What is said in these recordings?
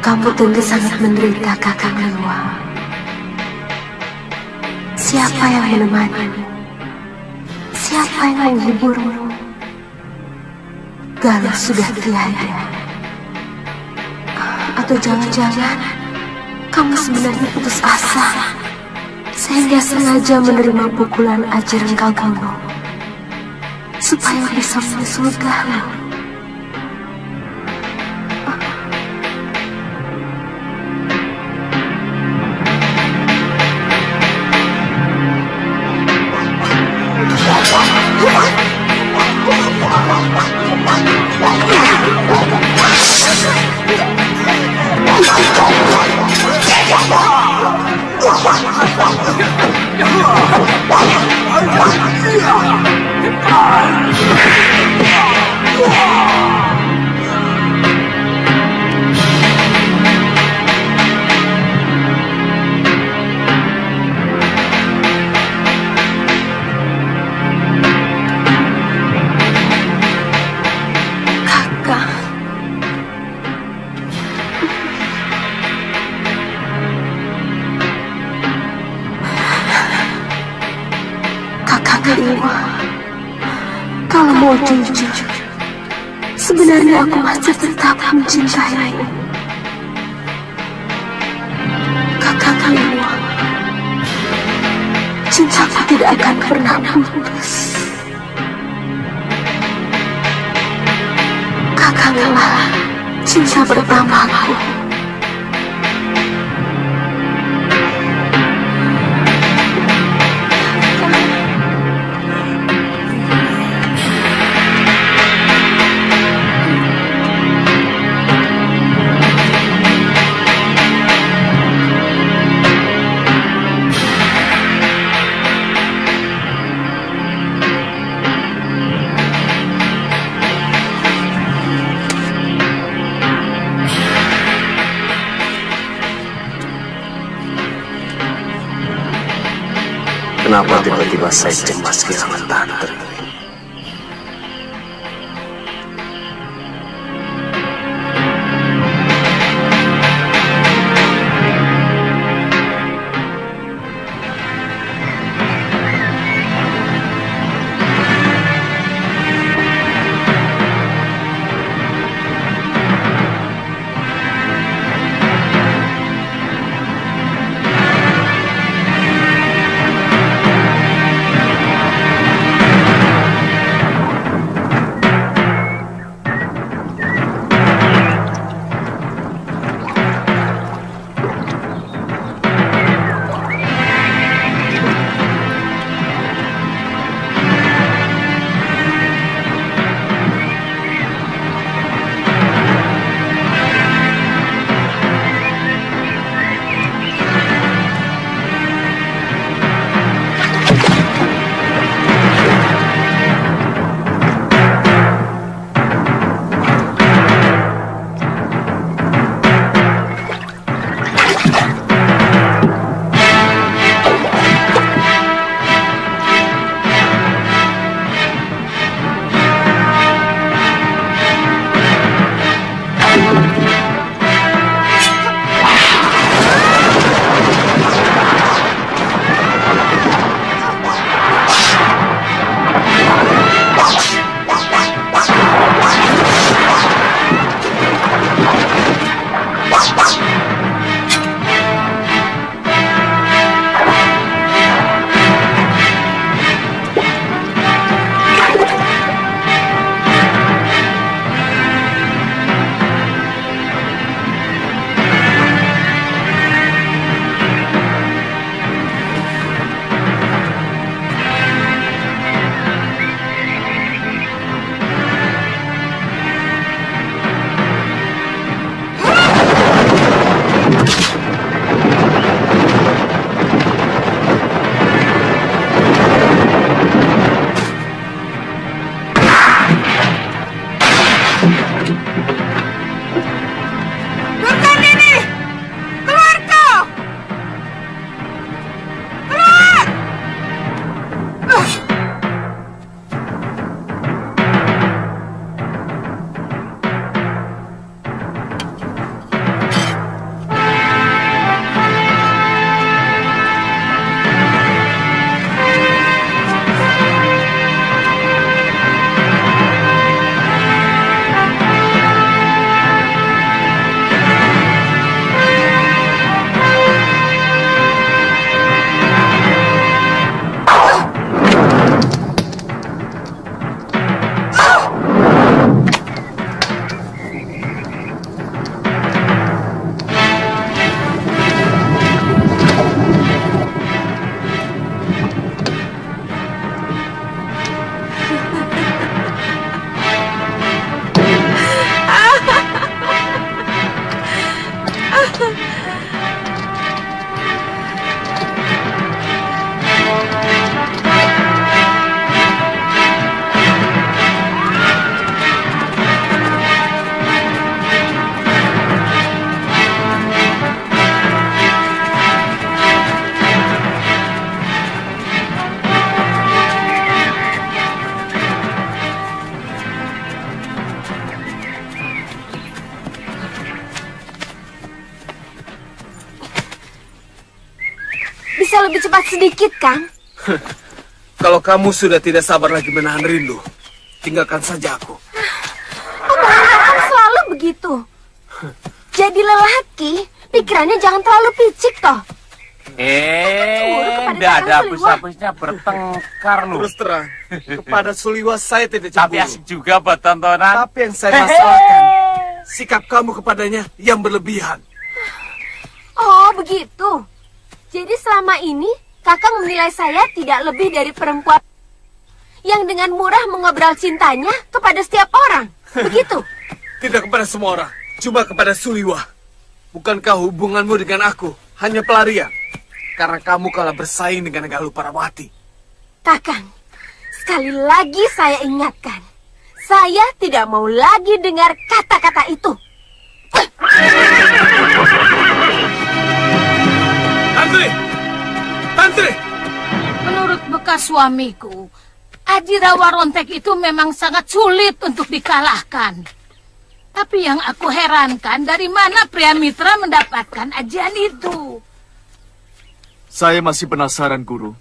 Kamu tentu sangat menderita, Kakang Lewa. Siapa yang menemani? Siapa yang menghiburmu? Galuh sudah tiada. Atau jangan-jangan kamu sebenarnya putus asa, sehingga sengaja menerima pukulan ajar engkau bunuh, supaya bisa menyusul Galuh. Kalau mau jujur, sebenarnya aku masih tetap mencintaimu. Kakang Lewa, cintaku tidak akan pernah putus. Kakang Lewa, cinta pertamaku. Kenapa tiba-tiba saya cemas kehilangan tante? sedikit, Kang. Kalau kamu sudah tidak sabar lagi menahan rindu, tinggalkan saja aku. Omongan Akang selalu begitu. Jadi lelaki, pikirannya jangan terlalu picik toh. Tidak ada habis-habisnya bertengkar loh. Terus terang, kepada Suliwa saya tidak Tapi cemburu. asik juga buat tontonan. Tapi yang saya masalahkan, sikap kamu kepadanya yang berlebihan. Oh, begitu. Jadi selama ini, Kakang menilai saya tidak lebih dari perempuan yang dengan murah mengobrol cintanya kepada setiap orang. Begitu. Tidak kepada semua orang, cuma kepada Suliwa. Bukankah hubunganmu dengan aku hanya pelarian? Karena kamu kalah bersaing dengan Galuh Parawati. Kakang, sekali lagi saya ingatkan. Saya tidak mau lagi dengar kata-kata itu. Tantri! Tantri! Menurut bekas suamiku, Adira Warontek itu memang sangat sulit untuk dikalahkan. Tapi yang aku herankan, dari mana pria mitra mendapatkan ajian itu? Saya masih penasaran, Guru.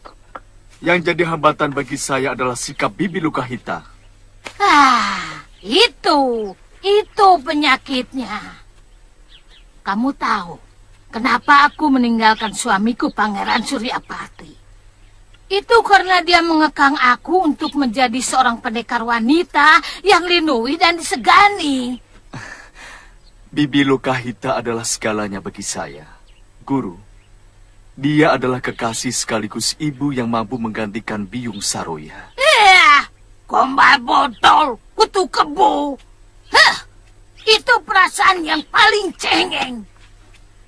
Yang jadi hambatan bagi saya adalah sikap Bibi Lukahita. Itu penyakitnya. Kamu tahu kenapa aku meninggalkan suamiku Pangeran Suryapati? Itu karena dia mengekang aku untuk menjadi seorang pendekar wanita yang linui dan disegani. Bibi Lukahita adalah segalanya bagi saya. Guru, dia adalah kekasih sekaligus ibu yang mampu menggantikan Biyung Saroya. Gombal botol, kutu kebo. Itu perasaan yang paling cengeng.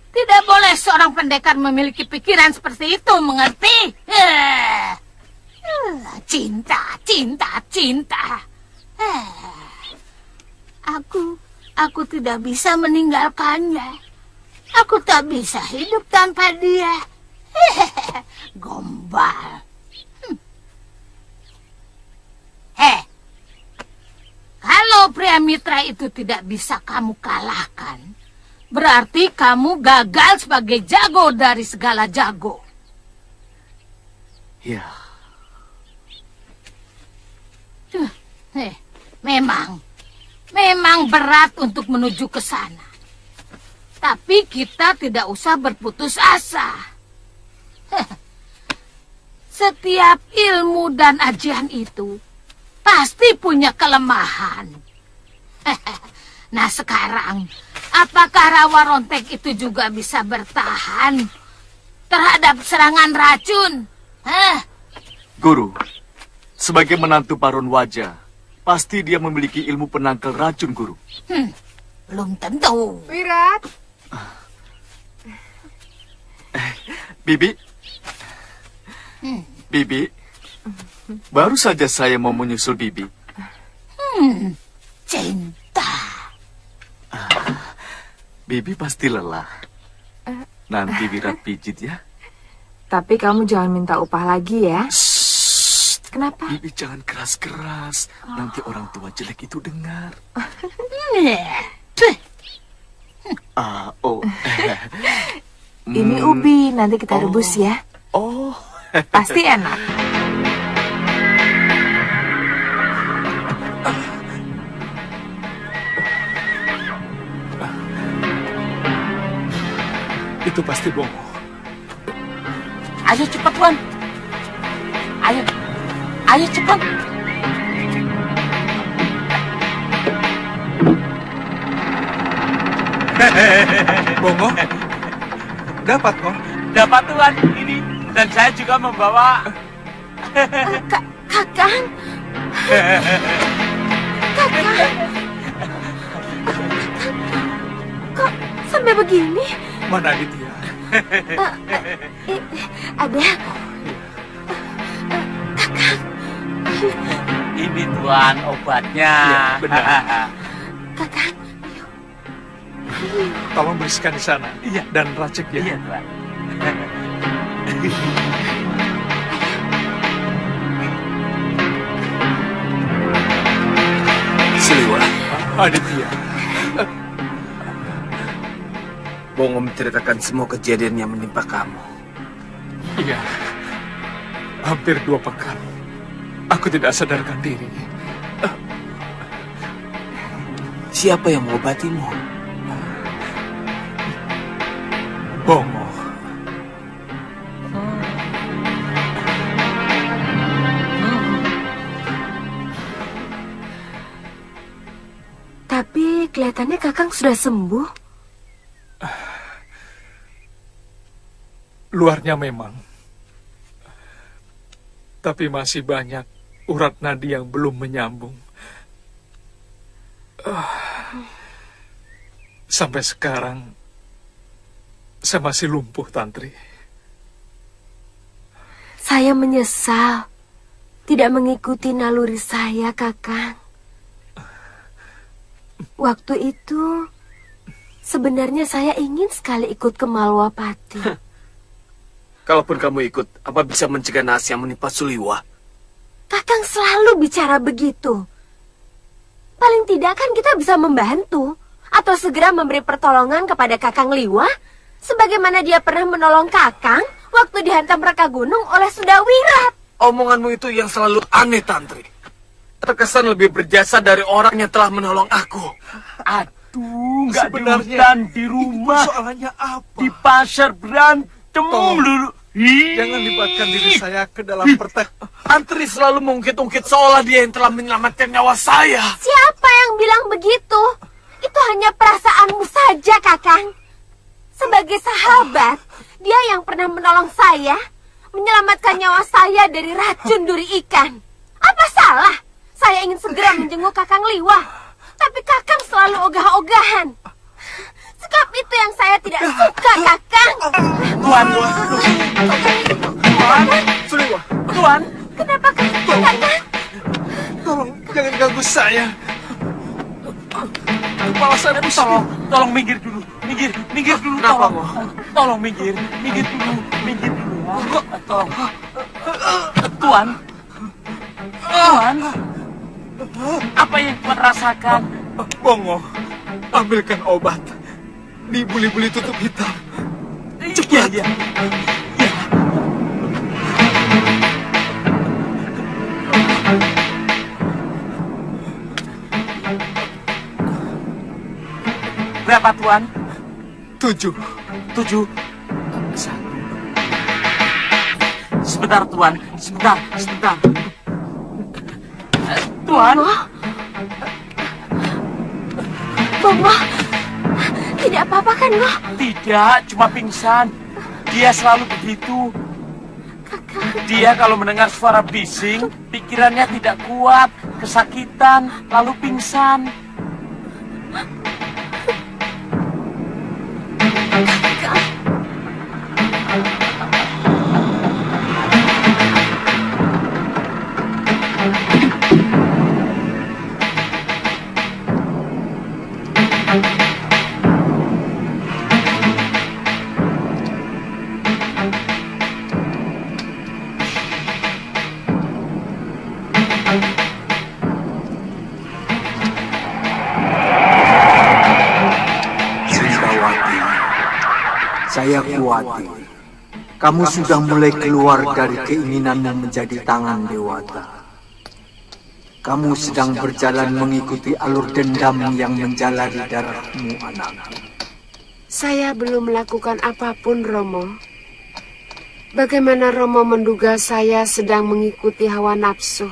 Tidak boleh seorang pendekar memiliki pikiran seperti itu, mengerti? Cinta. Aku tidak bisa meninggalkannya. Aku tak bisa hidup tanpa dia. Gombal. Kalau pria mitra itu tidak bisa kamu kalahkan, berarti kamu gagal sebagai jago dari segala jago. Ya, Memang berat untuk menuju ke sana. Tapi kita tidak usah berputus asa. Setiap ilmu dan ajian itu pasti punya kelemahan. Nah sekarang, apakah Rawa Rontek itu juga bisa bertahan terhadap serangan racun? Guru, sebagai menantu Paron Wajah, pasti dia memiliki ilmu penangkal racun, Guru. Belum tentu. Wirat. Bibi? Bibi? Baru saja saya mau menyusul Bibi. Cinta. Bibi pasti lelah. Nanti Wirat pijit ya. Tapi kamu jangan minta upah lagi ya. Shh. Kenapa? Bibi jangan keras-keras. Nanti orang tua jelek itu dengar. Ini ubi, nanti kita rebus ya. Oh. Pasti enak. Itu pasti Bongo. Ayo cepat, Wan. Ayo cepat. Bongo? Dapat kok. Dapat Tuan ini. Dan saya juga membawa. Kakang. Kok sampai begini? Mana Aditya? Ada. Ini Tuan obatnya. Iya, benar. Kakang. Tolong bersihkan di sana. Iya. Dan racik ya. Iya Tuan. Siliwa. Aditya. Bongo menceritakan semua kejadian yang menimpa kamu. Iya, Hampir 2 pekan. Aku tidak sadarkan diri. Siapa yang mengobatimu? Bongo. Tapi kelihatannya Kakang sudah sembuh. Luarnya memang. Tapi masih banyak urat nadi yang belum menyambung. Sampai sekarang, saya masih lumpuh, Tantri. Saya menyesal tidak mengikuti naluri saya, Kakang. Waktu itu, sebenarnya saya ingin sekali ikut ke Malwapati. Kalaupun kamu ikut, apa bisa mencegah nas yang menimpa Suliwa? Kakang selalu bicara begitu. Paling tidak kan kita bisa membantu. Atau segera memberi pertolongan kepada Kakang Liwa. Sebagaimana dia pernah menolong Kakang waktu dihantam Raka Gunung oleh Sudawirat. Omonganmu itu yang selalu aneh, Tantri. Terkesan lebih berjasa dari orang yang telah menolong aku. Aduh, nggak di Sebenarnya, hutan, di rumah, Soalnya apa? di pasar berantem Tolong. lulu. Ih. Jangan libatkan diri saya ke dalam Tantri selalu mengungkit-ungkit seolah dia yang telah menyelamatkan nyawa saya. Siapa yang bilang begitu? Itu hanya perasaanmu saja, Kakang. Sebagai sahabat, dia yang pernah menolong saya, menyelamatkan nyawa saya dari racun duri ikan. Apa salah? Saya ingin segera menjenguk Kakang Liwa, tapi Kakang selalu ogah-ogahan. Sikap itu yang saya tidak suka, Kakang. Tuan, Suliwa, Tuan, Kenapa Kakang? tolong jangan ganggu saya. Kepala saya pusing. tolong minggir dulu, minggir dulu, Kenapa, tolong, Mo? tolong minggir dulu ya, tolong, Tuan, apa yang Tuan rasakan? Bongo, ambilkan obat. Di buli-buli tutup hitam. Cepat. Iya. Berapa, Tuan? 7. 7. Sebentar, Tuan. Sebentar. Tuan, Bongo, tidak apa-apa kan, Ngo? tidak, cuma pingsan. Dia selalu begitu. Dia kalau mendengar suara bising, pikirannya tidak kuat, kesakitan, lalu pingsan. Saya khawatir kamu sudah mulai keluar dari keinginanmu menjadi tangan Dewata. Kamu sedang berjalan mengikuti alur dendam yang menjalari darahmu, anakku. Saya belum melakukan apapun, Romo. Bagaimana Romo menduga saya sedang mengikuti hawa nafsu?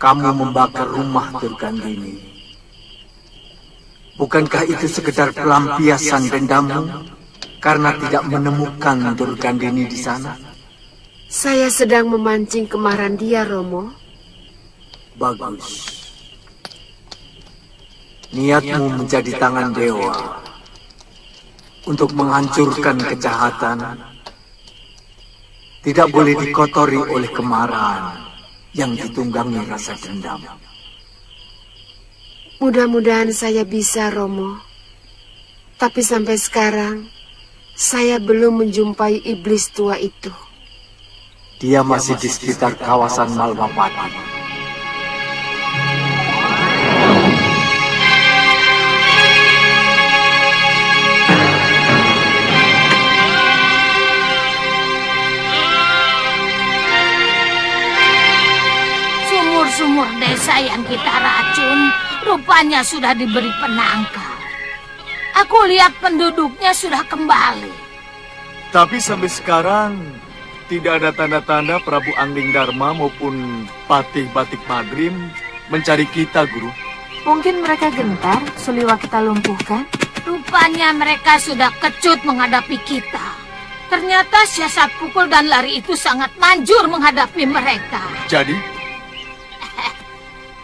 Kamu membakar rumah Durgandini. Bukankah itu sekedar pelampiasan dendammu karena tidak menemukan Durgandini di sana? Saya sedang memancing kemarahan dia, Romo. Bagus. Niatmu menjadi tangan dewa untuk menghancurkan kejahatan tidak boleh dikotori oleh kemarahan yang ditunggangi rasa dendam. Mudah-mudahan saya bisa, Romo. Tapi sampai sekarang, saya belum menjumpai iblis tua itu. Dia masih di sekitar kawasan Malwapati. sumur desa yang kita racun rupanya sudah diberi penangkal. Aku lihat penduduknya sudah kembali. Tapi sampai sekarang tidak ada tanda-tanda Prabu Angling Dharma maupun Patih Batik Madrim mencari kita, Guru. Mungkin mereka gentar Suliwa kita lumpuhkan. Rupanya mereka sudah kecut menghadapi kita. Ternyata siasat pukul dan lari itu sangat manjur menghadapi mereka. Jadi?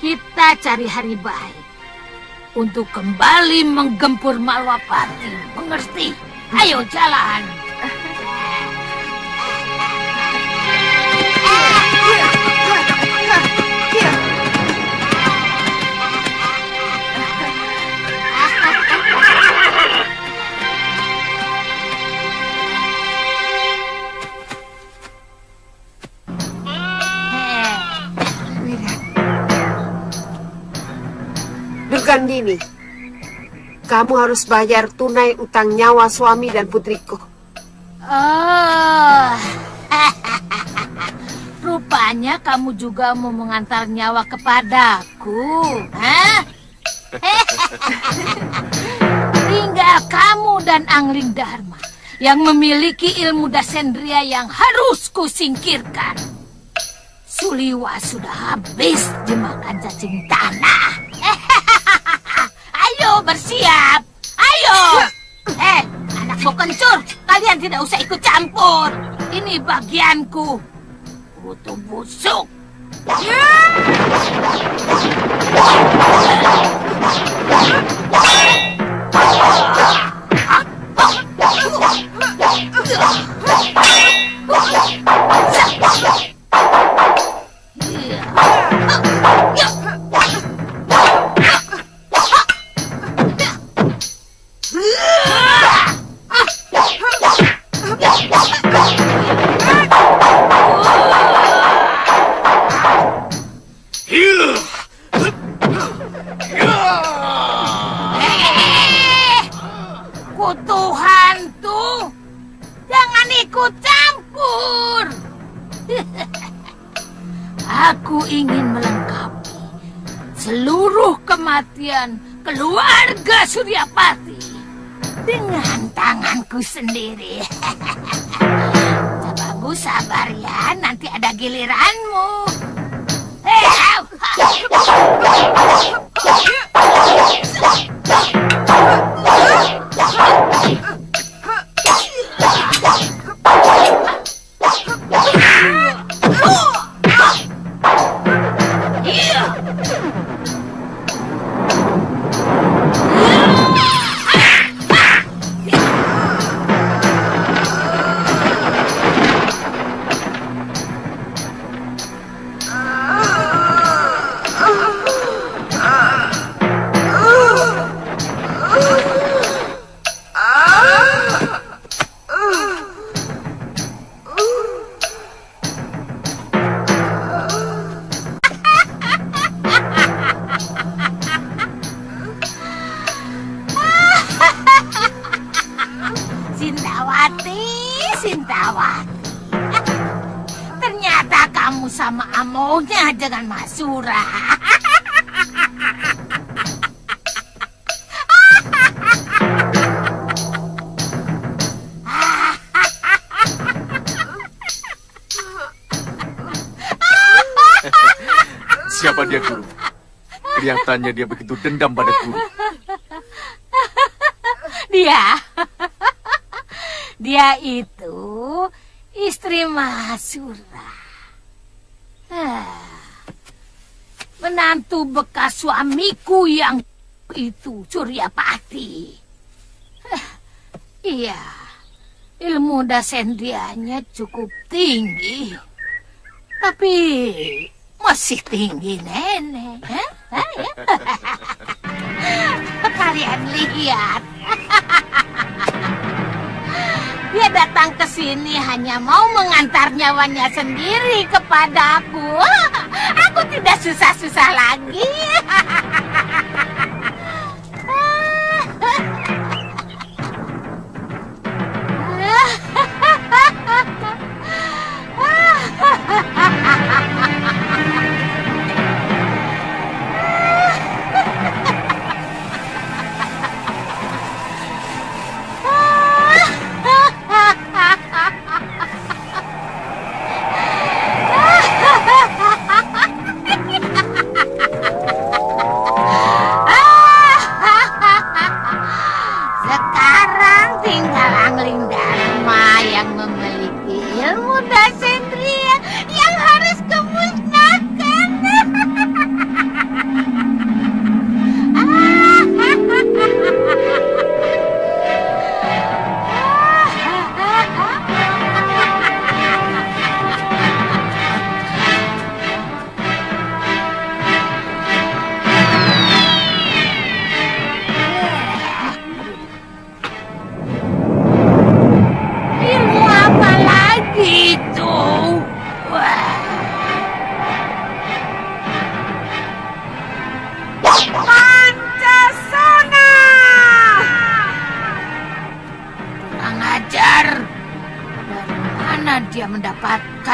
Kita cari hari baik untuk kembali menggempur Malwapati. Mengerti? Ayo jalan. Durgandini, kamu harus bayar tunai utang nyawa suami dan putriku. Oh, rupanya kamu juga mau mengantar nyawa kepadaku, hah? Tinggal kamu dan Angling Dharma yang memiliki ilmu dasendria yang harus kusingkirkan. Suliwa sudah habis dimakan cacing tanah. Ayo bersiap, ayo. Anak bau kencur, kalian tidak usah ikut campur. Ini bagianku. Kutu busuk. Kutu hantu, jangan ikut campur. Aku ingin melengkapi seluruh kematian keluarga Suryapati dengan tanganku sendiri. Coba sabar ya, nanti ada giliranmu. Sintawati. Ternyata kamu sama amonya dengan Masura. Siapa dia, Guru? Kelihatannya dia begitu dendam pada Guru. Dia itu istri Masura. Menantu bekas suamiku yang itu, Suryapati. Iya, ilmu dasendrianya cukup tinggi. Tapi masih tinggi nenek. Kalian lihat. Dia datang ke sini hanya mau mengantar nyawanya sendiri kepadaku. Aku tidak susah-susah lagi.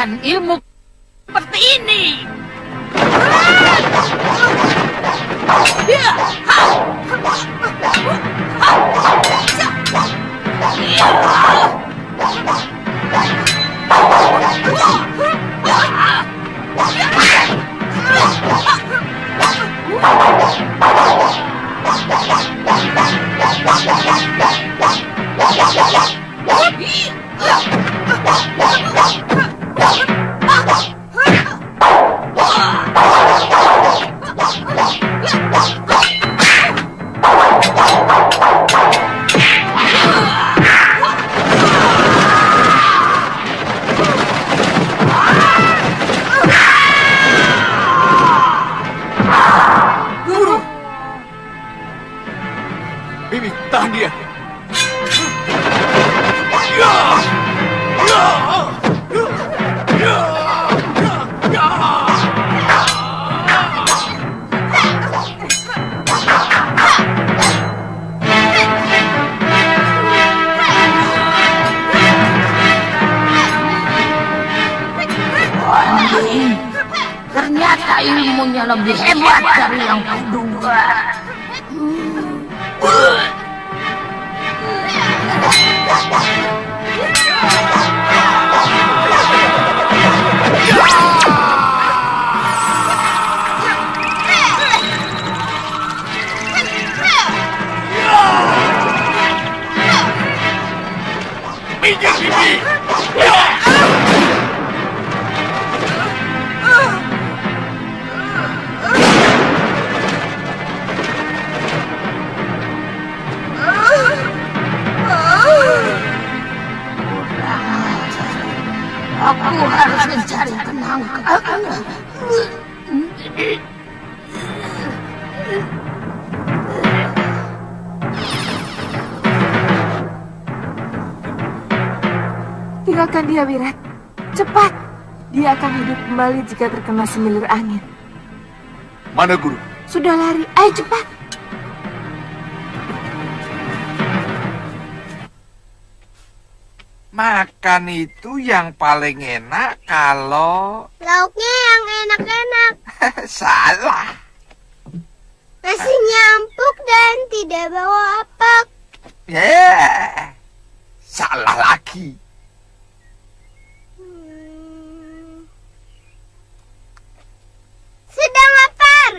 menggunakan ilmu seperti ini. Bibi, tahan dia. Ternyata ilmunya lebih hebat dari yang kuduga. Minggir, Bibi! Aku harus mencari penangkapnya. Tinggalkan dia, Wirat. Cepat. Dia akan hidup kembali jika terkena semilir angin. Mana guru? Sudah lari. Ayo cepat. Makan itu yang paling enak kalau... Lauknya yang enak-enak. Salah. Nasinya empuk dan tidak bawa apak. Salah lagi. Sedang lapar.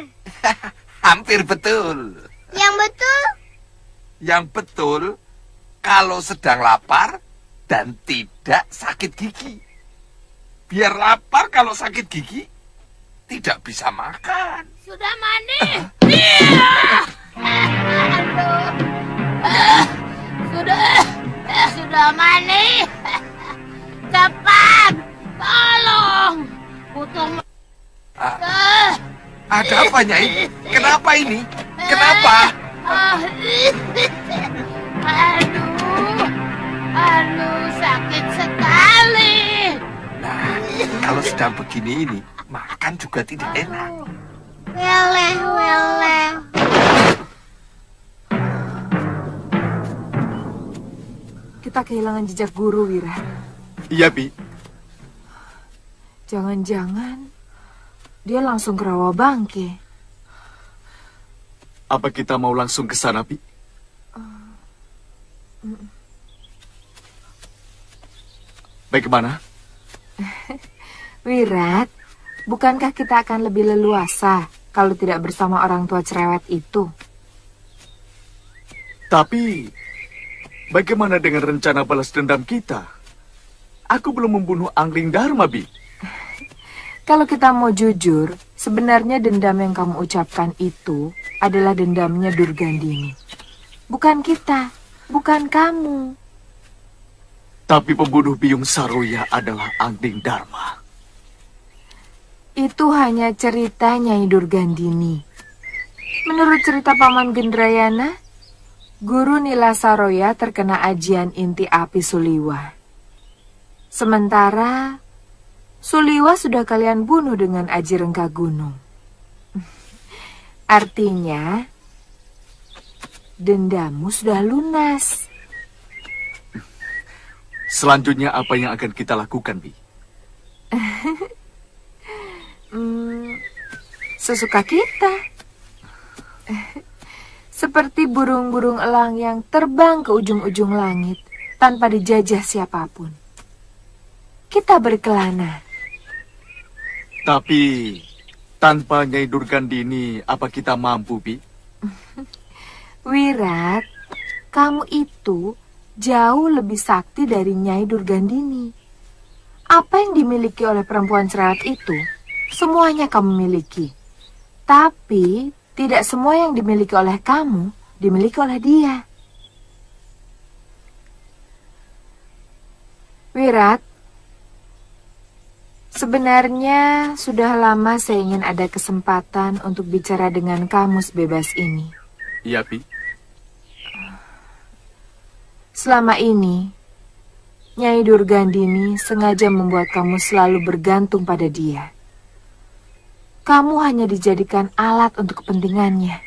Hampir betul. Yang betul? Yang betul, kalau sedang lapar dan tidak sakit gigi. Biar lapar kalau sakit gigi, tidak bisa makan. Sudah mandi? Sudah mandi? Cepat, tolong. Butuh. Ada apa, Nyai? Kenapa ini? Kenapa? Aduh, sakit sekali. Nah, kalau sedang begini ini, makan juga tidak enak. Weleh. Kita kehilangan jejak guru, Wirat. Iya, Bi. Jangan-jangan dia langsung ke rawa bangke. Apa kita mau langsung ke sana, Bi? Bagaimana? Wirat, bukankah kita akan lebih leluasa kalau tidak bersama orang tua cerewet itu? Tapi, bagaimana dengan rencana balas dendam kita? Aku belum membunuh Angling Dharma, Bi. Kalau kita mau jujur, sebenarnya dendam yang kamu ucapkan itu adalah dendamnya Durgandini. Bukan kita, bukan kamu. Tapi pembunuh Biyung Saroya adalah Angling Dharma. Itu hanya cerita Nyai Durgandini. Menurut cerita Paman Gendrayana, Guru Nila Saroya terkena ajian inti api Suliwa. Sementara Suliwa sudah kalian bunuh dengan aji rengka gunung. Artinya, dendammu sudah lunas. Selanjutnya apa yang akan kita lakukan, Bi? Sesuka kita. Seperti burung-burung elang yang terbang ke ujung-ujung langit tanpa dijajah siapapun. Kita berkelana. Tapi tanpa Nyai Durgandini, apa kita mampu, Bi? Wirat, kamu itu jauh lebih sakti dari Nyai Durgandini. Apa yang dimiliki oleh perempuan cerewet itu, semuanya kamu miliki. Tapi tidak semua yang dimiliki oleh kamu, dimiliki oleh dia. Wirat, sebenarnya sudah lama saya ingin ada kesempatan untuk bicara dengan kamu sebebas ini. Iya, Bi. Selama ini, Nyai Durgandini sengaja membuat kamu selalu bergantung pada dia. Kamu hanya dijadikan alat untuk kepentingannya.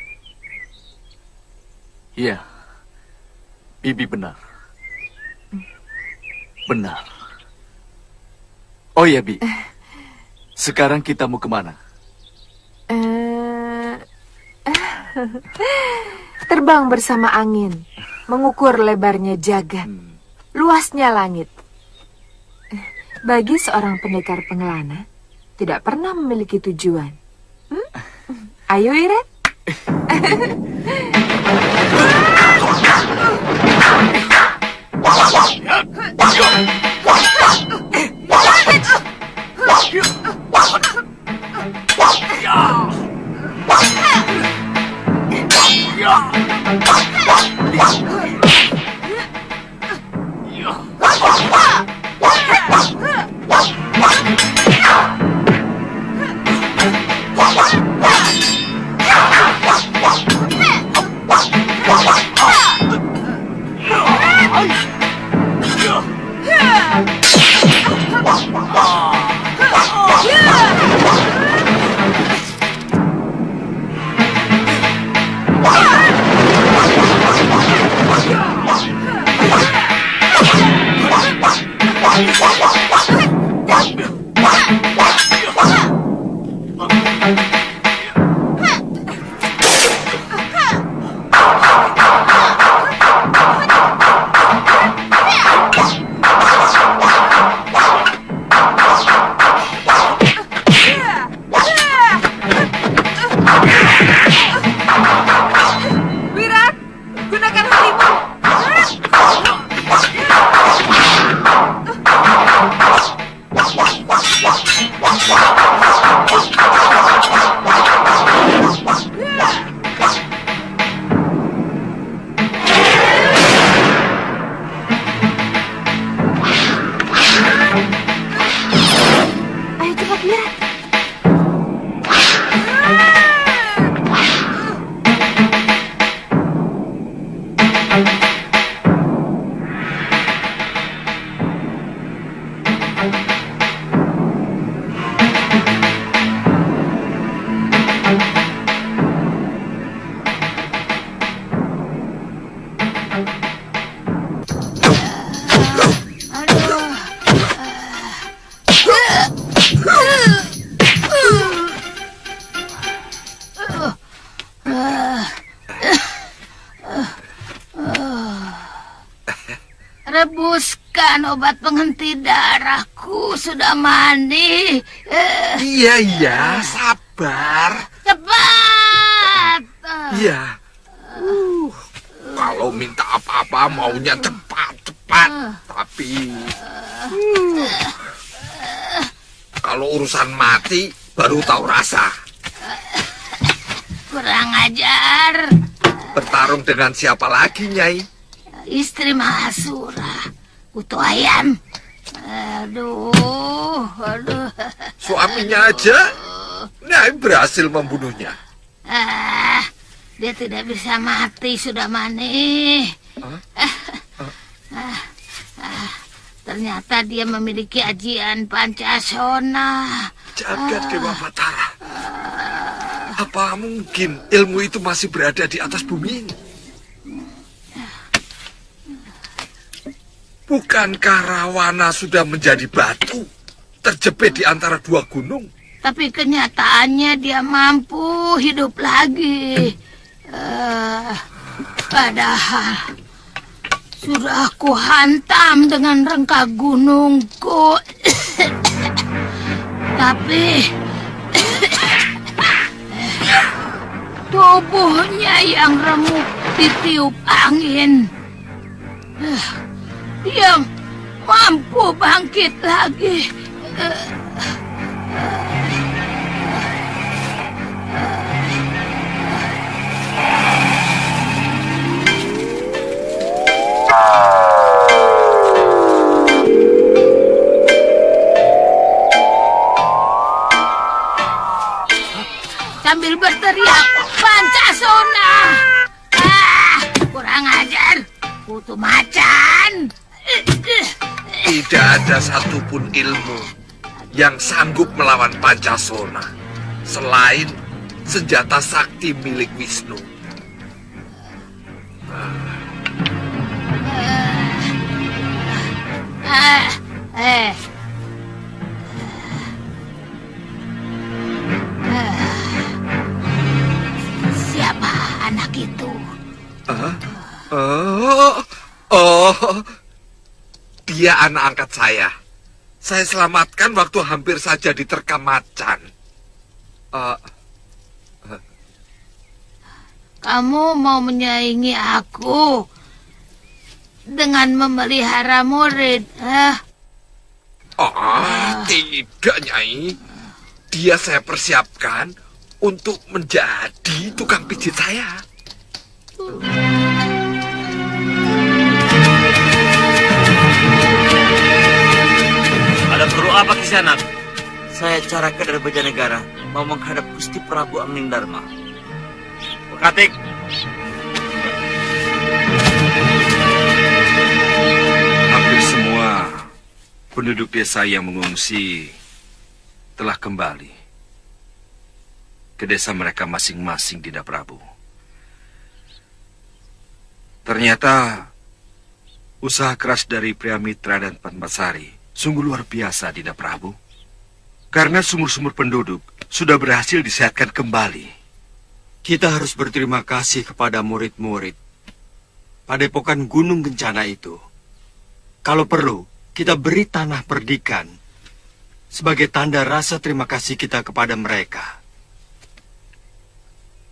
Iya, Bibi benar. Benar. Oh ya, Bi. Sekarang kita mau kemana? Terbang bersama angin, mengukur lebarnya jagat, luasnya langit. Bagi seorang pendekar pengelana, tidak pernah memiliki tujuan. Ayo, Wirat. Rebuskan obat penghenti darahku, sudah mandi. Iya, sabar. Cepat. Iya. Kalau minta apa-apa maunya cepat-cepat. Tapi kalau urusan mati baru tahu rasa. Kurang ajar. Bertarung dengan siapa lagi, Nyai? Istri Mahasura, Kutu Ayam. Aduh. Suaminya aja, Nyai berhasil membunuhnya. Dia tidak bisa mati, sudah mani. Ternyata dia memiliki ajian Pancasona. Jagat Dewa Batara. Apa mungkin ilmu itu masih berada di atas bumi ini? Bukankah Rawana sudah menjadi batu? terjepit di antara dua gunung. Tapi kenyataannya dia mampu hidup lagi. Padahal sudah aku hantam dengan rengka gunungku. Tapi tubuhnya yang remuk ditiup angin. Dia mampu bangkit lagi. Sambil berteriak, Pancasona! Kurang ajar, kutu macan! Tidak ada satupun ilmu yang sanggup melawan Pancasona selain senjata sakti milik Wisnu. Siapa anak itu? Dia anak angkat saya. Saya selamatkan waktu hampir saja diterkam macan. Kamu mau menyaingi aku dengan memelihara murid? Tidak, Nyai. Dia saya persiapkan untuk menjadi tukang pijit saya. Ada perlu apa Kisanak? Saya Caraka dari Bajanegara mau menghadap Gusti Prabu Angningdarma. Katik. Hampir semua penduduk desa yang mengungsi telah kembali ke desa mereka masing-masing, Dinda Prabu. Ternyata usaha keras dari Priamitra dan Padmasari sungguh luar biasa, Dinda Prabu. Karena sumur-sumur penduduk sudah berhasil disehatkan kembali. Kita harus berterima kasih kepada murid-murid Padepokan Gunung Kencana itu. Kalau perlu, kita beri tanah perdikan sebagai tanda rasa terima kasih kita kepada mereka.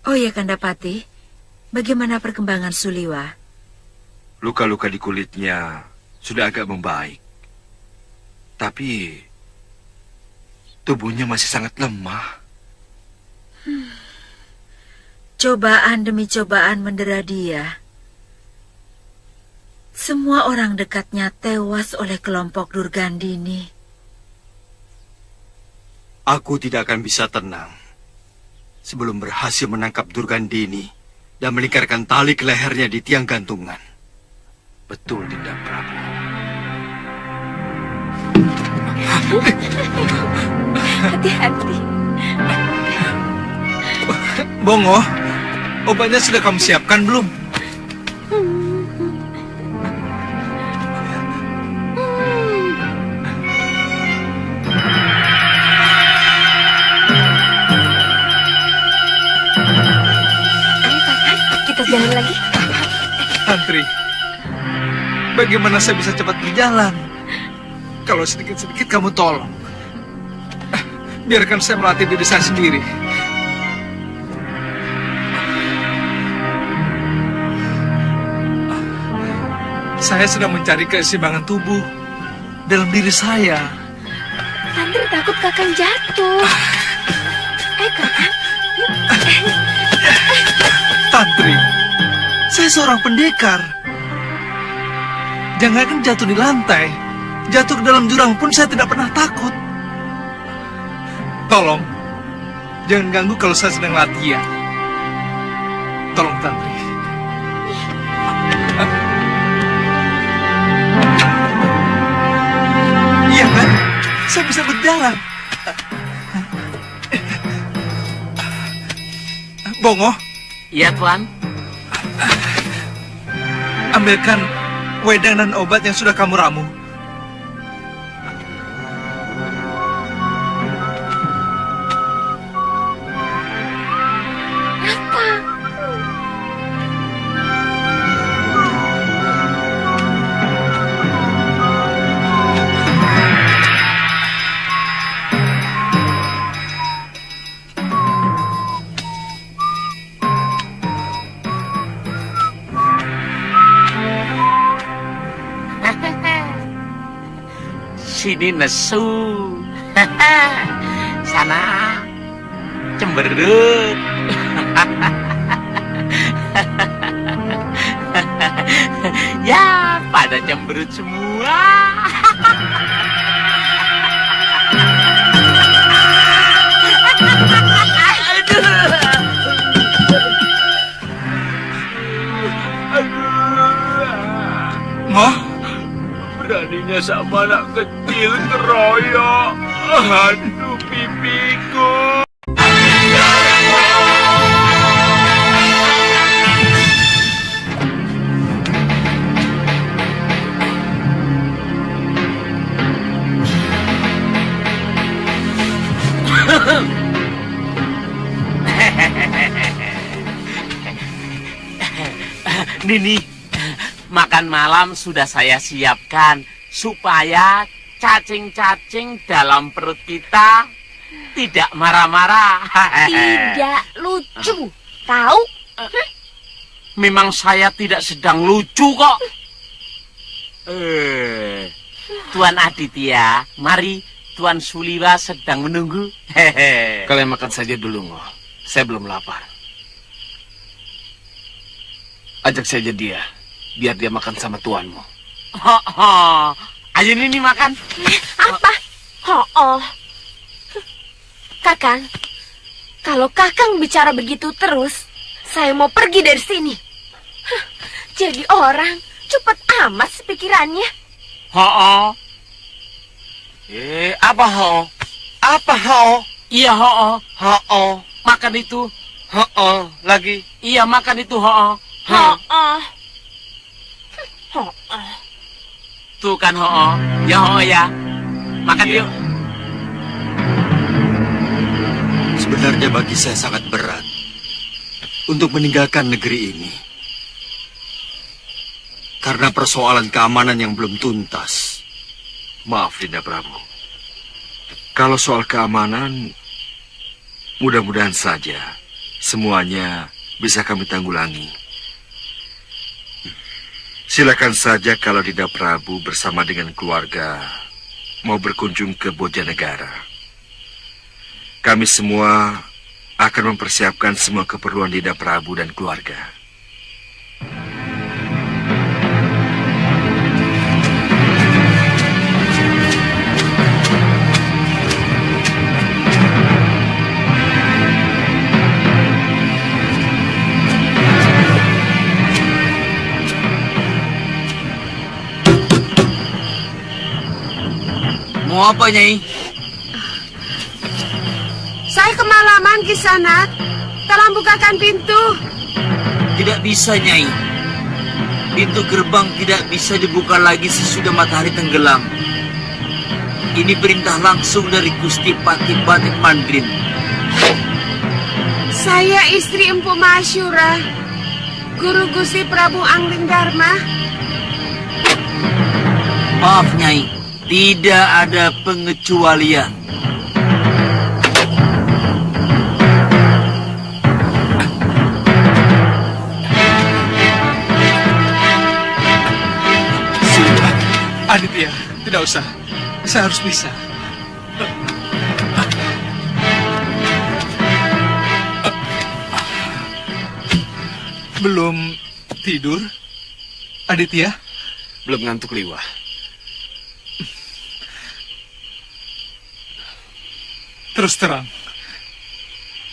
Oh ya, Kandapati, bagaimana perkembangan Suliwa? Luka-luka di kulitnya sudah agak membaik. Tapi tubuhnya masih sangat lemah. Cobaan demi cobaan mendera dia. Semua orang dekatnya tewas oleh kelompok Durgandini. Aku tidak akan bisa tenang sebelum berhasil menangkap Durgandini dan melingkarkan tali ke lehernya di tiang gantungan. Betul, Dinda Prabu. Hati-hati. Bongo, obatnya sudah kamu siapkan belum? Ayo kakak, kita jalan lagi. Tantri, bagaimana saya bisa cepat berjalan? Kalau sedikit-sedikit kamu tolong. Biarkan saya melatih diri saya sendiri. Saya sedang mencari keseimbangan tubuh dalam diri saya. Tantri takut kakak jatuh. Kakak, yuk. Tantri, saya seorang pendekar. Jangankan jatuh di lantai, jatuh ke dalam jurang pun saya tidak pernah takut. Tolong, jangan ganggu kalau saya sedang latihan. Tolong, Tantri. Iya kan? Saya bisa berjalan. Bongo? Iya, Tuan. Ambilkan wedang dan obat yang sudah kamu ramu. sini nesu. Sana cemberut. Ya, pada cemberut semua. Ngah, Beraninya sama anak kecil keroyok. Aduh, pipiku. Nini, makan malam sudah saya siapkan supaya cacing-cacing dalam perut kita tidak marah-marah. Tidak lucu, tahu? Memang saya tidak sedang lucu kok. Tuan Aditya, mari. Tuan Suliwa sedang menunggu. Kalian makan saja dulu, Ngoh. Saya belum lapar. Ajak saja dia, biar dia makan sama tuanmu. Ayo Nini makan. Apa? Oh. Kakang, kalau Kakang bicara begitu terus, saya mau pergi dari sini. Jadi orang cepat amat sepikirannya. Apa ho? Apa ho? Iya ho. Ho. Makan itu. Ho. Lagi. Iya makan itu ho. Tuh kan ho. Ya ho ya. Makan yuk. Sebenarnya bagi saya sangat berat untuk meninggalkan negeri ini. Karena persoalan keamanan yang belum tuntas. Maaf, Dinda Prabu. Kalau soal keamanan, mudah-mudahan saja semuanya bisa kami tanggulangi. Silakan saja kalau Dinda Prabu bersama dengan keluarga mau berkunjung ke Bojanegara. Kami semua akan mempersiapkan semua keperluan Dinda Prabu dan keluarga. Mau apa, Nyai? Saya kemalaman, Kisanak. Tolong bukakan pintu. Tidak bisa, Nyai. Pintu gerbang tidak bisa dibuka lagi sesudah matahari tenggelam. Ini perintah langsung dari Gusti Patih Batik Mandrin. Saya istri Empu Masyura, guru Gusti Prabu Angling Dharma. Maaf, Nyai. Tidak ada pengecualian. Sudah, Aditya, tidak usah. Saya harus bisa. Belum tidur, Aditya? Belum ngantuk, Liwa. Terus terang,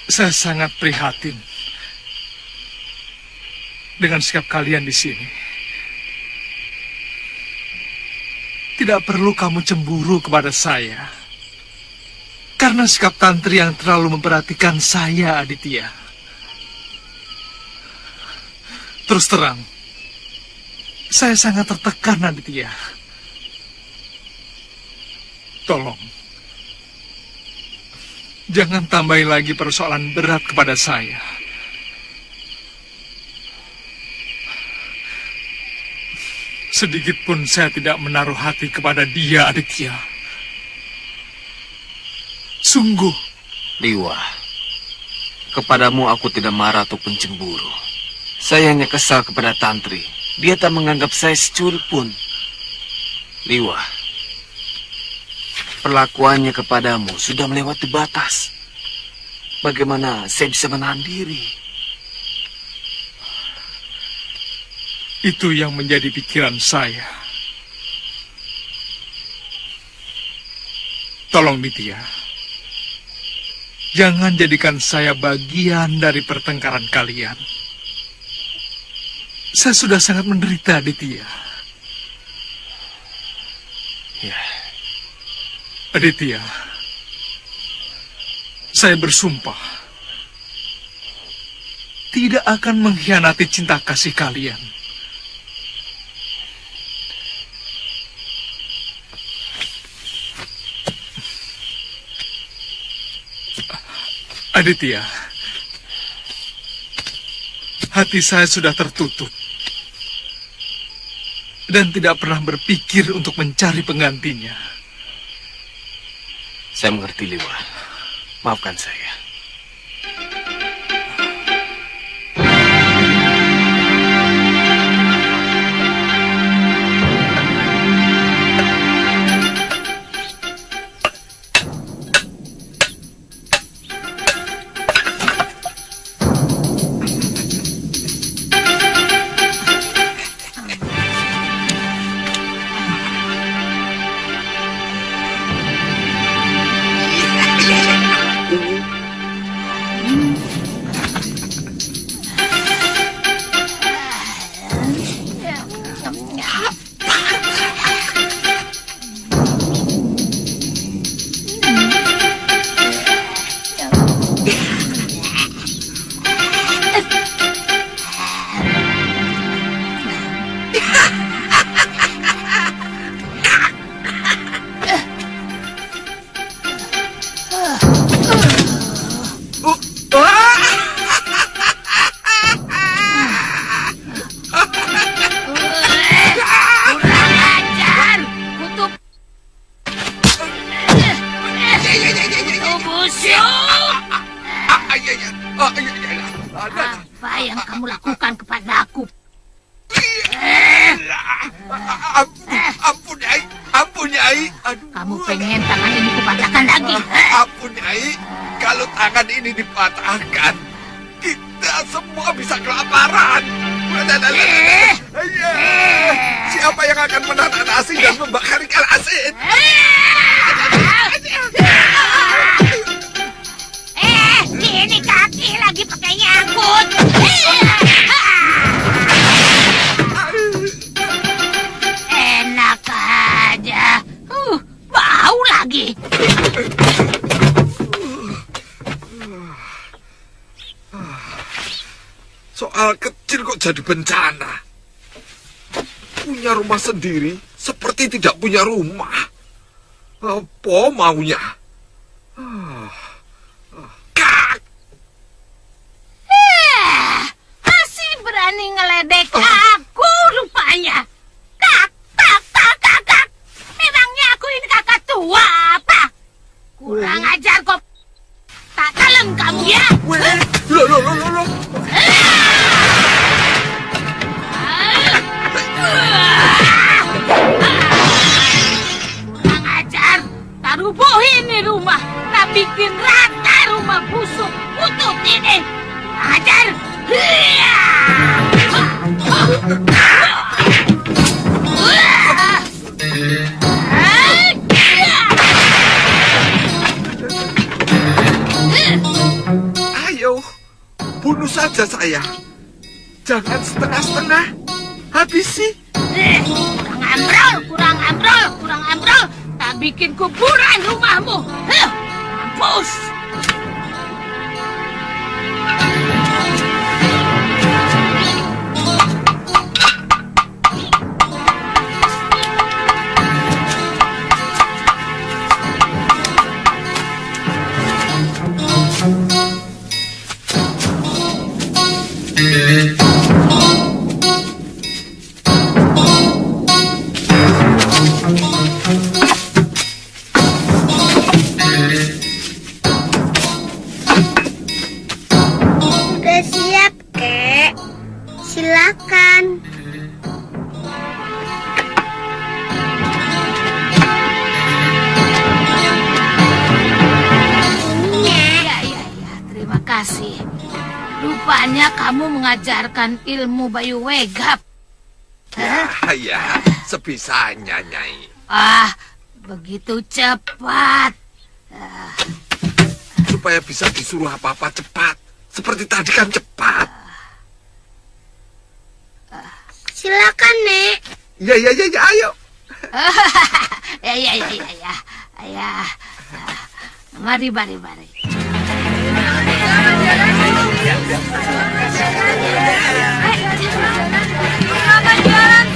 saya sangat prihatin dengan sikap kalian di sini. Tidak perlu kamu cemburu kepada saya, karena sikap tantri yang terlalu memperhatikan saya, Aditya. Terus terang, saya sangat tertekan, Aditya. Tolong, jangan tambahin lagi persoalan berat kepada saya. Sedikit pun saya tidak menaruh hati kepada dia, Aditya. Sungguh. Liwa, kepadamu aku tidak marah ataupun cemburu. Saya hanya kesal kepada Tantri. Dia tak menganggap saya secuil pun. Liwa, perlakuannya kepadamu sudah melewati batas. Bagaimana saya bisa menahan diri? Itu yang menjadi pikiran saya. Tolong Nitya, jangan jadikan saya bagian dari pertengkaran kalian. Saya sudah sangat menderita, Aditya. Ya. Aditya, saya bersumpah tidak akan mengkhianati cinta kasih kalian. Aditya, hati saya sudah tertutup dan tidak pernah berpikir untuk mencari penggantinya. Saya mengerti, Liwa. Maafkan saya. Apa yang kamu lakukan kepadaku? Ampun, Nyai. Ampun, Nyai. Aduh. Kamu pengen tangan ini kupatahkan lagi? Ampun, Nyai. Kalau tangan ini dipatahkan, kita semua bisa kelaparan. Siapa yang akan menahan nasi dan membakar ikan asin? Ini kaki lagi pakai nyangkut. Enak aja. Bau lagi. Soal kecil kok jadi bencana. Punya rumah sendiri seperti tidak punya rumah. Apa maunya? Masih berani ngeledek aku rupanya. Tak. Memangnya aku ini kakak tua apa? Kurang ajar kok. Tak kalem kamu ya. Loh. Kurang ajar. Tak rubuhin nih rumah. Tak bikin rata rumah busuk butut ini. Kurang ajar. Ayo, bunuh saja saya. Jangan setengah-setengah. Habisi. Kurang ambrol. Tak bikin kuburan rumahmu. Mampus. Udah siap, Kek. Silakan. kasih. Rupanya kamu mengajarkan ilmu Bayu Wegap. Ya, sebisanya, Nyai. Ah, begitu cepat. Supaya bisa disuruh apa-apa cepat. Seperti tadi kan cepat. Silakan, Nek. Ya, ayo. Ya. Mari. Selamat jalan.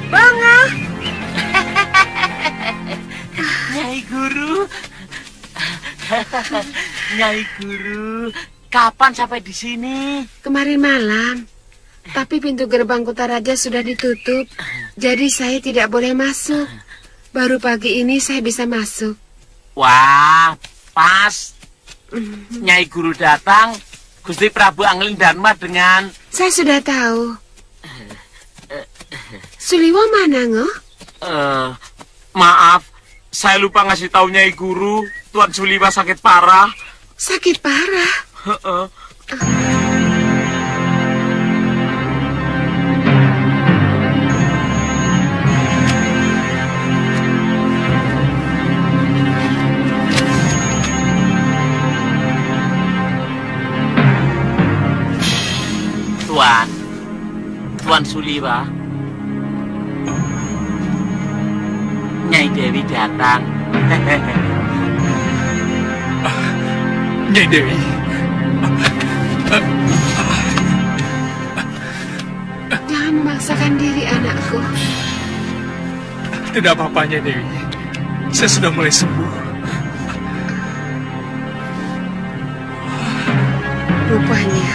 Bangga. Nyai Guru. Nyai Guru, kapan sampai di sini? Kemarin malam. Tapi pintu gerbang Kota Raja sudah ditutup. Jadi saya tidak boleh masuk. Baru pagi ini saya bisa masuk. Wah, pas. Nyai Guru datang, Gusti Prabu Angling Dharma dengan... Saya sudah tahu. Suliwa mana, Ngo? Maaf, saya lupa ngasih tahu Nyai Guru, Tuan Suliwa sakit parah. Sakit parah? Tuan Suliwa, Nyai Dewi datang. Nyai Dewi. Jangan memaksakan diri, anakku. Tidak apa-apa, Nyai Dewi. Saya sudah mulai sembuh. Rupanya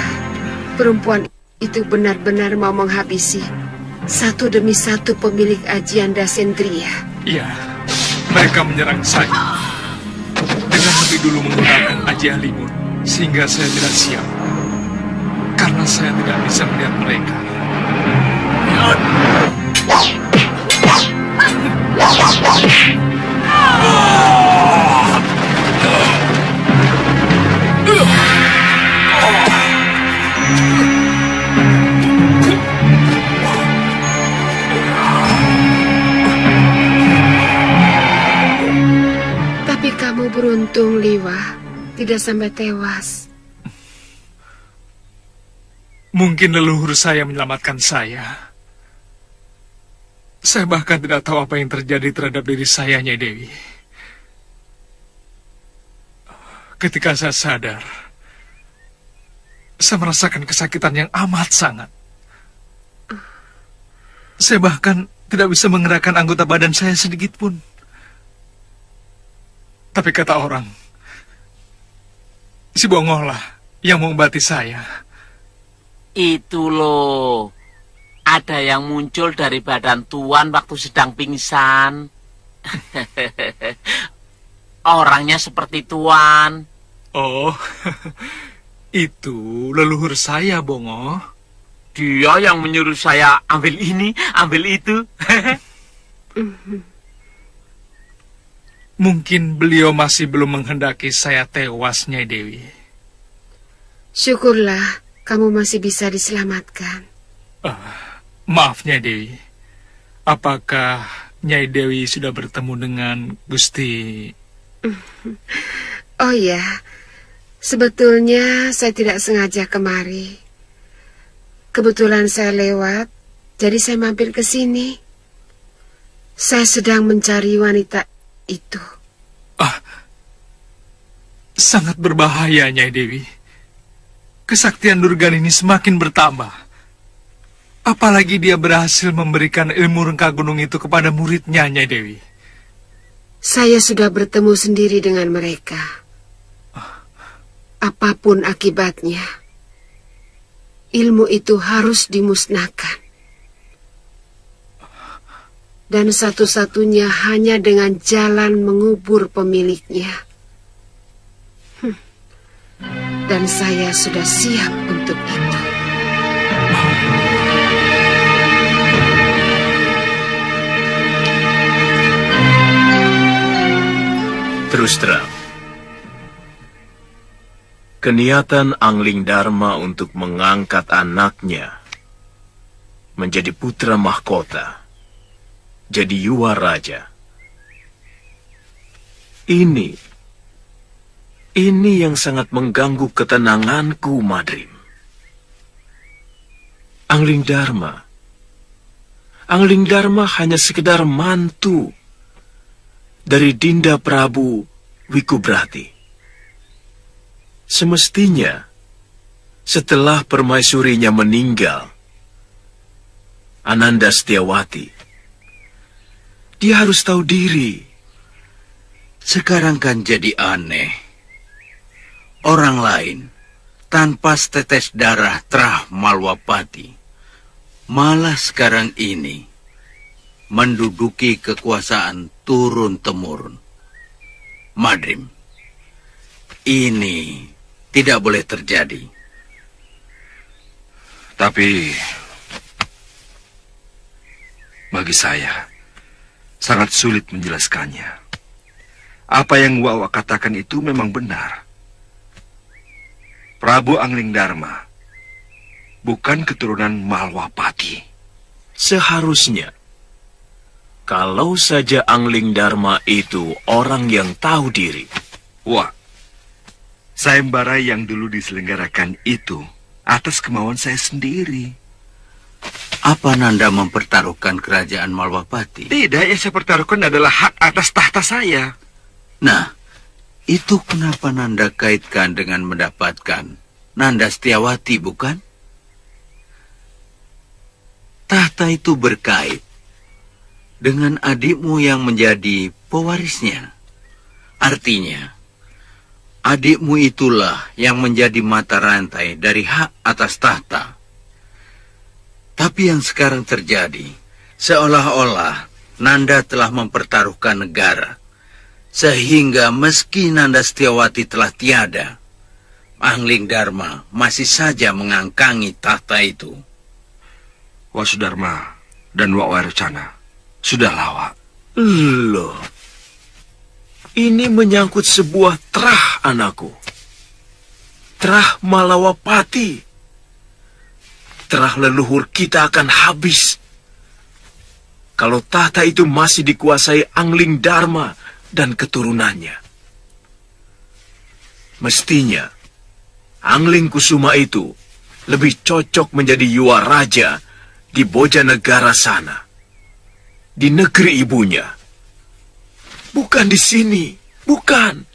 perempuan itu benar-benar mau menghabisi satu demi satu pemilik ajian Dasendria. Iya, mereka menyerang saya dengan lebih dulu menggunakan aji Halimun, sehingga saya tidak siap karena saya tidak bisa melihat mereka. Tapi kamu beruntung, Liwa, tidak sampai tewas. Mungkin leluhur saya menyelamatkan saya. Saya bahkan tidak tahu apa yang terjadi terhadap diri saya, Nyai Dewi. Ketika saya sadar, saya merasakan kesakitan yang amat sangat. Saya bahkan tidak bisa menggerakkan anggota badan saya sedikit pun. Tapi kata orang, si Bongoh lah yang mengobati saya. Itu loh, ada yang muncul dari badan Tuan waktu sedang pingsan. Orangnya seperti Tuan. Oh, itu leluhur saya, Bongoh. Dia yang menyuruh saya ambil ini, ambil itu. Mungkin beliau masih belum menghendaki saya tewas, Nyai Dewi. Syukurlah kamu masih bisa diselamatkan. Maaf, Nyai Dewi. Apakah Nyai Dewi sudah bertemu dengan Gusti? Oh ya, sebetulnya saya tidak sengaja kemari. Kebetulan saya lewat, jadi saya mampir ke sini. Saya sedang mencari wanita itu. Sangat berbahaya, Nyai Dewi. Kesaktian Durgan ini semakin bertambah. Apalagi dia berhasil memberikan ilmu rengka gunung itu kepada muridnya, Nyai Dewi. Saya sudah bertemu sendiri dengan mereka. Apapun akibatnya, ilmu itu harus dimusnahkan. Dan satu-satunya hanya dengan jalan mengubur pemiliknya. Dan saya sudah siap untuk itu. Terus terang, keniatan Angling Dharma untuk mengangkat anaknya menjadi putra mahkota, jadi Yuwa Raja. Ini yang sangat mengganggu ketenanganku, Madrim. Angling Dharma hanya sekedar mantu dari Dinda Prabu Wikubrati. Semestinya, setelah permaisurinya meninggal, Ananda Setiawati, dia harus tahu diri. Sekarang kan jadi aneh. Orang lain, tanpa setetes darah terah Malwapati, malah sekarang ini menduduki kekuasaan turun-temurun. Madrim, ini tidak boleh terjadi. Tapi bagi saya sangat sulit menjelaskannya. Apa yang Wawa katakan itu memang benar. Prabu Angling Dharma bukan keturunan Malwapati. Seharusnya, kalau saja Angling Dharma itu orang yang tahu diri. Wah, sayembara yang dulu diselenggarakan itu atas kemauan saya sendiri. Apa Nanda mempertaruhkan kerajaan Malwapati? Tidak, yang saya pertaruhkan adalah hak atas tahta saya. Nah, itu kenapa Nanda kaitkan dengan mendapatkan Nanda Setiawati, bukan? Tahta itu berkait dengan adikmu yang menjadi pewarisnya. Artinya, adikmu itulah yang menjadi mata rantai dari hak atas tahta. Tapi yang sekarang terjadi, seolah-olah Nanda telah mempertaruhkan negara. Sehingga meski Nanda Setiawati telah tiada, Angling Dharma masih saja mengangkangi tahta itu. Wasudharma dan Wak Wairocana sudah lawak. Loh, ini menyangkut sebuah terah, anakku. Terah Malawapati. Terah leluhur kita akan habis kalau tahta itu masih dikuasai Angling Dharma dan keturunannya. Mestinya, Angling Kusuma itu lebih cocok menjadi Yuwa Raja di Bojanegara sana. Di negeri ibunya. Bukan di sini, bukan.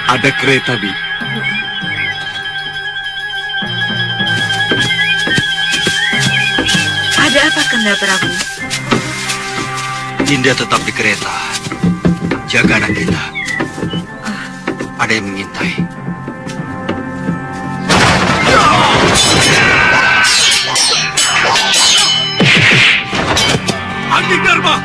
Ada kereta, Bi. Ada apa, Kanda Prabu? Dinda tetap di kereta. Jaga anak kita. Ada yang mengintai. Angling Dharma!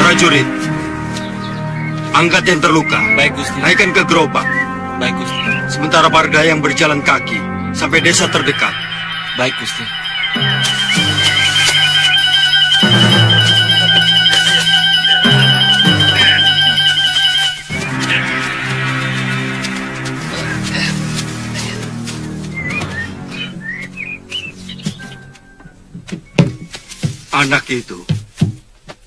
Prajurit, angkat yang terluka. Baik, Gusti. Naikkan ke gerobak. Baik, Gusti. Sementara warga yang berjalan kaki sampai desa terdekat. Baik, Gusti. Anak itu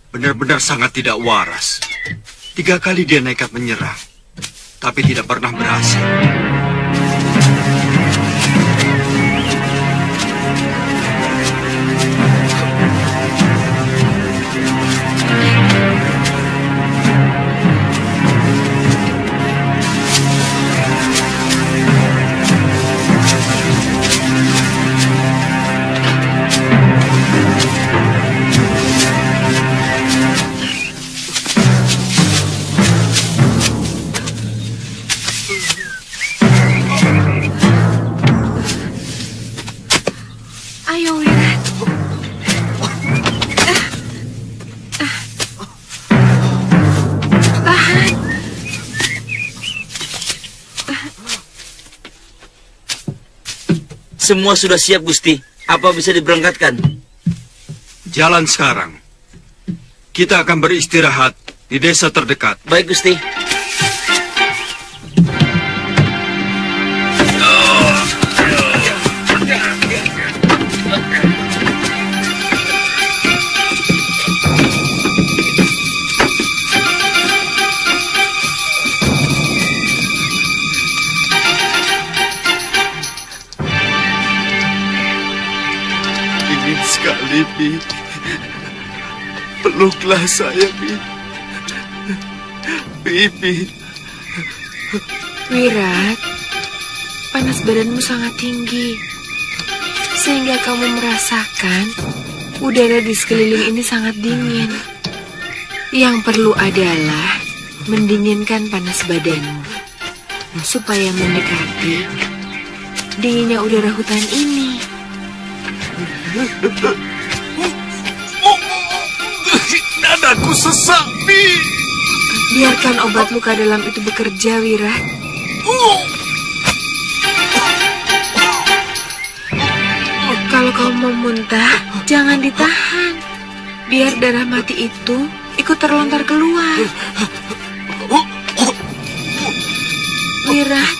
benar-benar sangat tidak waras. 3 kali dia nekat menyerang, tapi tidak pernah berhasil. Semua sudah siap, Gusti. Apa bisa diberangkatkan? Jalan sekarang. Kita akan beristirahat di desa terdekat. Baik, Gusti. Sekali, Bi. Peluklah saya, Bi. Bibi. Wirat, panas badanmu sangat tinggi. Sehingga kamu merasakan udara di sekeliling ini sangat dingin. Yang perlu adalah mendinginkan panas badanmu. Supaya mendekati dinginnya udara hutan ini. Dadaku sesak, Bi. Biarkan obat luka dalam itu bekerja, Wirat. Kalau kau mau muntah, jangan ditahan. Biar darah mati itu ikut terlontar keluar. Wirat.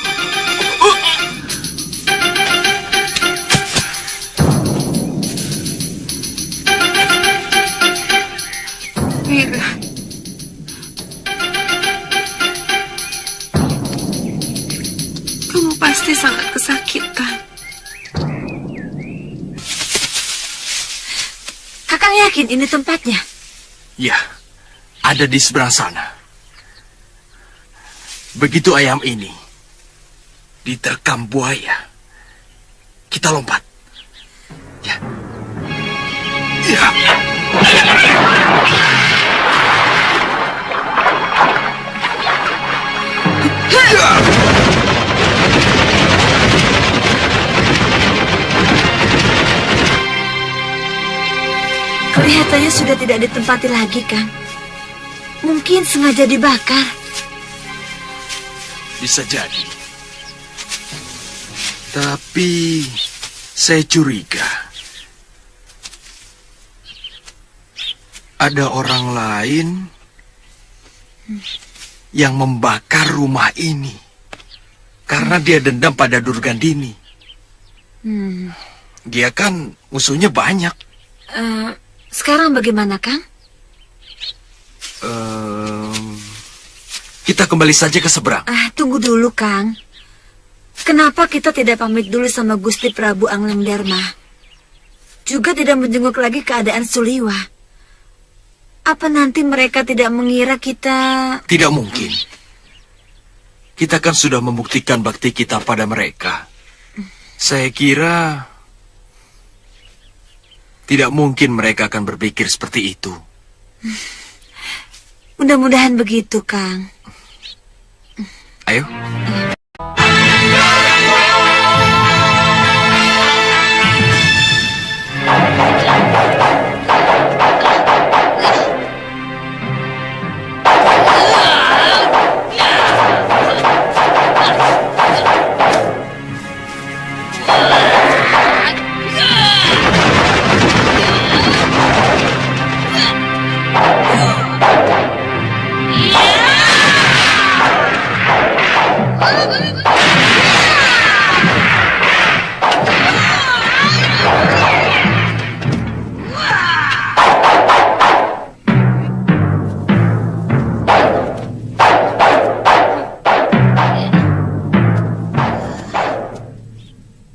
Wirat. Kamu pasti sangat kesakitan. Kakang yakin ini tempatnya? Ya, ada di seberang sana. Begitu ayam ini diterkam buaya, kita lompat. Ya. Ya. Kelihatannya sudah tidak ditempati lagi, kan? Mungkin sengaja dibakar. Bisa jadi. Tapi saya curiga ada orang lain yang membakar rumah ini karena dia dendam pada Durgandini. Dia kan musuhnya banyak. Sekarang bagaimana, Kang? Kita kembali saja ke seberang. Tunggu dulu, Kang. Kenapa kita tidak pamit dulu sama Gusti Prabu Angleng Dharma? Juga tidak menjenguk lagi keadaan Suliwa. Apa nanti mereka tidak mengira kita... Tidak mungkin. Kita kan sudah membuktikan bakti kita pada mereka. Saya kira tidak mungkin mereka akan berpikir seperti itu. Mudah-mudahan begitu, Kang. Ayo.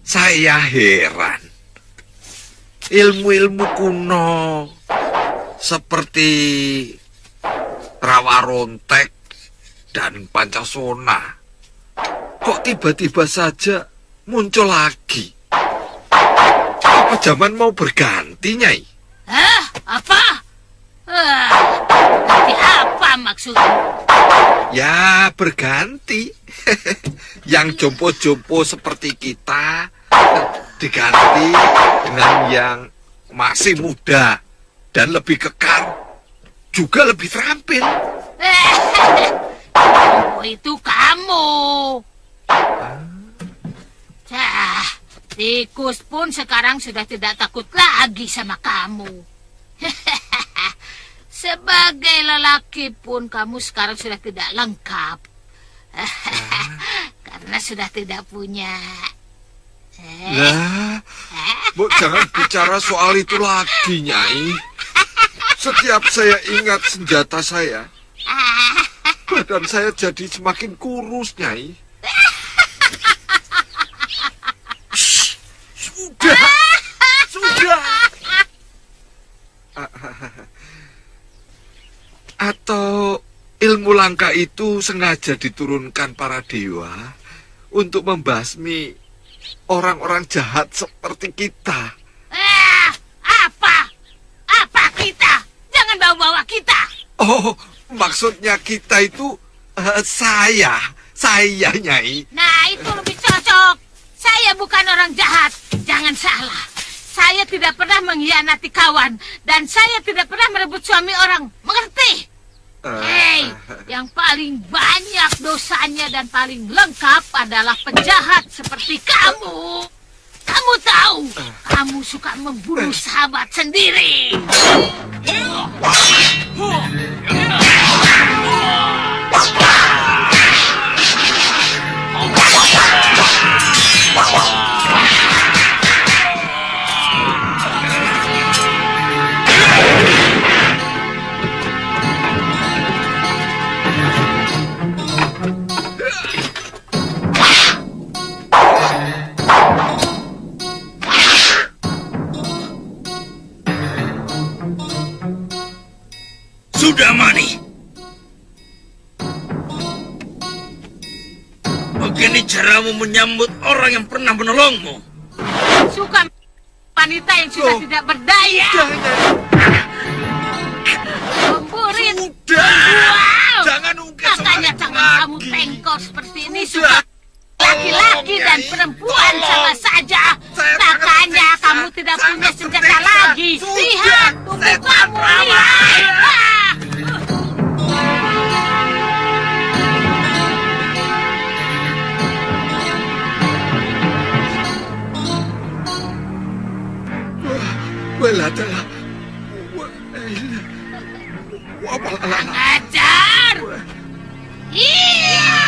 Saya heran. Ilmu-ilmu kuno seperti Rawa Rontek dan Pancasona kok tiba-tiba saja muncul lagi. Apa zaman mau berganti, Nyai? Apa? Ganti apa maksudnya? Ya, berganti. Yang jompo-jompo seperti kita diganti dengan yang masih muda dan lebih kekar, juga lebih terampil. Itu kamu. Tikus pun sekarang sudah tidak takut lagi sama kamu. Sebagai lelaki pun kamu sekarang sudah tidak lengkap. Karena sudah tidak punya. Lah, Bu, jangan bicara soal itu lagi, Nyai. Setiap saya ingat senjata saya, badan saya jadi semakin kurus, Nyai. Shh, sudah. Atau ilmu langka itu sengaja diturunkan para dewa untuk membasmi orang-orang jahat seperti kita. Apa kita? Jangan bawa-bawa kita. Oh, maksudnya kita itu saya, Nyai. Nah, itu lebih cocok. Saya bukan orang jahat. Jangan salah. Saya tidak pernah mengkhianati kawan. Dan saya tidak pernah merebut suami orang. Mengerti? Hei, yang paling banyak dosanya dan paling lengkap adalah penjahat seperti kamu. Kamu tahu, kamu suka membunuh sahabat sendiri. Sudah, Mani. Begini caramu menyambut orang yang pernah menolongmu. Suka wanita yang sudah tidak berdaya. Pemburit. Wow. Jangan ungkit Makanya tangan kamu tengkor seperti ini. Sudah laki-laki dan perempuan sama saja. Makanya kamu tidak punya senjata lagi. Lihat tubuh kamu. Lihat. Ajar. Iya.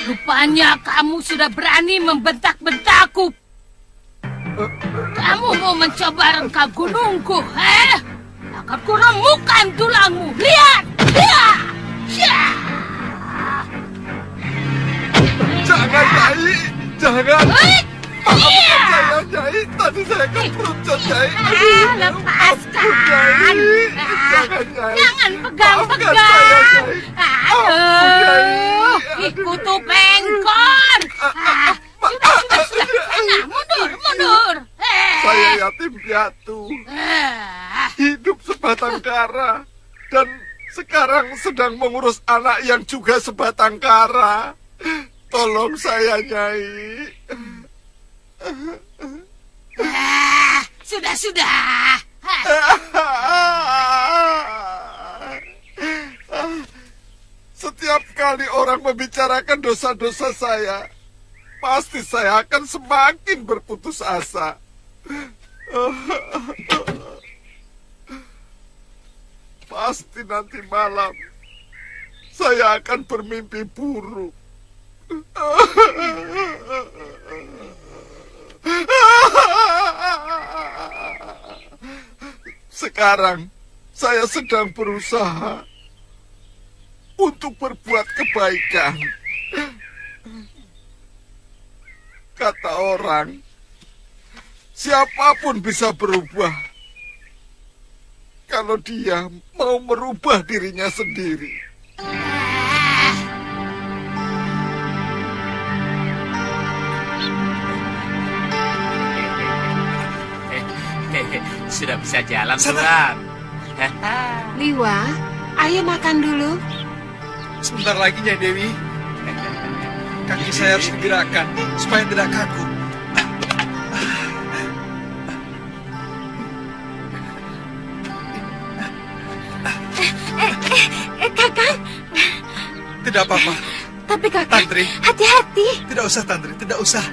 Rupanya kamu sudah berani membentak-bentakku. Kamu mau mencoba rengkap gunungku, akan kuremukkan tulangmu. Lihat! Lihat! Ya! Jangan, Nyai! Jangan! Iya! Saya, Nyai! Tadi saya keperucut, Nyai! Lepaskan! Jangan, Nyai! Jangan pegang-pegang! Aduh! Ikutu pengkor! Sudah. Nah, mundur! Saya yatim piatu. Hidup sebatang kara. Dan sekarang sedang mengurus anak yang juga sebatang kara. Tolong saya, Nyai. Sudah. Setiap kali orang membicarakan dosa-dosa saya, pasti saya akan semakin berputus asa. Pasti nanti malam saya akan bermimpi buruk. Sekarang saya sedang berusaha untuk berbuat kebaikan. Kata orang, siapapun bisa berubah kalau dia mau merubah dirinya sendiri. Sudah bisa jalan, Tuan. Liwa, ayo makan dulu. Sebentar lagi, Nyai Dewi. Kaki saya harus digerakkan supaya tidak kaku. Kakang. Tidak apa-apa. Tapi kakak, Tantri. hati-hati. Tidak usah, Tantri. Tidak usah.